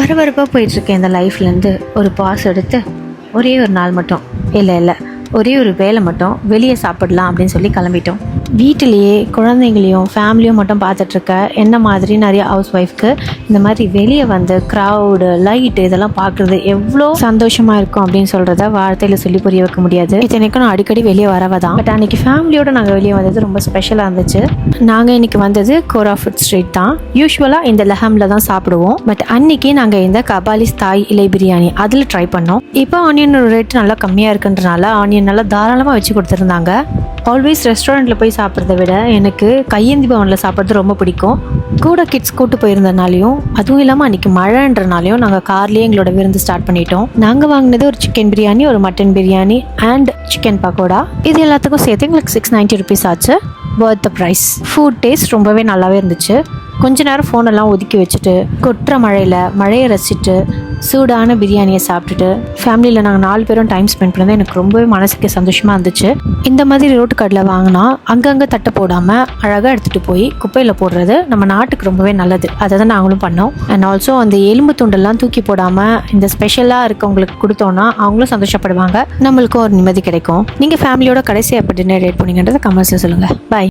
பரபரப்பாக போயிட்டுருக்கேன் இந்த லைஃப்லேருந்து ஒரு பாஸ் எடுத்து ஒரே ஒரு நாள் மட்டும் இல்லை ஒரே ஒரு வேலை மட்டும் வெளியே சாப்பிடலாம் அப்படின்னு சொல்லி கிளம்பிட்டோம். வீட்டிலையே குழந்தைங்களையும் ஃபேமிலியும் மட்டும் பார்த்துட்ருக்க என்ன மாதிரி நிறைய ஹவுஸ் ஒய்ஃப்க்கு இந்த மாதிரி வெளியே வந்து க்ரௌடு லைட்டு இதெல்லாம் பார்க்குறது எவ்வளோ சந்தோஷமாக இருக்கும் அப்படின்னு சொல்கிறத வார்த்தையில் சொல்லி புரிய வைக்க முடியாது. இத்தனைக்கும் நான் அடிக்கடி வெளியே வரவ தான். பட் அன்றைக்கி ஃபேமிலியோடு நாங்கள் வெளியே வந்தது ரொம்ப ஸ்பெஷலாக இருந்துச்சு. நாங்கள் இன்றைக்கி வந்தது கோரா ஃபுட் ஸ்ட்ரீட் தான். யூஸ்வலாக இந்த லெஹமில் தான் சாப்பிடுவோம். பட் அன்றைக்கி நாங்கள் இந்த கபாலிஸ் தாய் இலை பிரியாணி அதில் ட்ரை பண்ணோம். இப்போ ஆனியன் ரேட் நல்லா கம்மியாக இருக்குன்றனால ஆனியன் நல்லா தாராளமாக வச்சு கொடுத்துருந்தாங்க. ஆல்வேஸ் ரெஸ்டாரண்ட்டில் போய் சாப்பிட்றத விட எனக்கு கையேந்தி பவனில் சாப்பிட்றது ரொம்ப பிடிக்கும். கூட கிட்ஸ் கூட்டு போயிருந்தனாலையும் அதுவும் இல்லாமல் அன்றைக்கி மழைன்றனாலையும் நாங்கள் கார்லேயே எங்களோட விருந்து ஸ்டார்ட் பண்ணிட்டோம். நாங்கள் வாங்கினது ஒரு சிக்கன் பிரியாணி, ஒரு mutton biryani and chicken pakoda. இது எல்லாத்துக்கும் சேர்த்து எங்களுக்கு 690 rupees ஆச்சு. வர்த் த ப்ரைஸ். ஃபுட் டேஸ்ட் ரொம்பவே நல்லாவே இருந்துச்சு. கொஞ்ச நேரம் ஃபோனெல்லாம் ஒதுக்கி வச்சுட்டு கொட்டுற மழையை ரசிச்சுட்டு சூடான பிரியாணியை சாப்பிட்டுட்டு ஃபேமிலியில் நாங்கள் 4 பேரும் டைம் ஸ்பெண்ட் பண்ணது எனக்கு ரொம்பவே மனசுக்கு சந்தோஷமாக இருந்துச்சு. இந்த மாதிரி ரோட்டு கடையில் வாங்கினா அங்கங்கே தட்டை போடாமல் அழகாக எடுத்துகிட்டு போய் குப்பையில் போடுறது நம்ம நாட்டுக்கு ரொம்பவே நல்லது. அதை தான் நாங்களும் பண்ணோம். அண்ட் ஆல்சோ அந்த எலும்பு துண்டெல்லாம் தூக்கி போடாமல் இந்த ஸ்பெஷலாக இருக்கவங்களுக்கு கொடுத்தோன்னா அவங்களும் சந்தோஷப்படுவாங்க, நம்மளுக்கும் ஒரு நிம்மதி கிடைக்கும். நீங்கள் ஃபேமிலியோட கடைசியாக எப்படி டின்னர் ரேட் பண்ணீங்கன்றதை கமெண்ட்ஸில் சொல்லுங்கள். பாய்.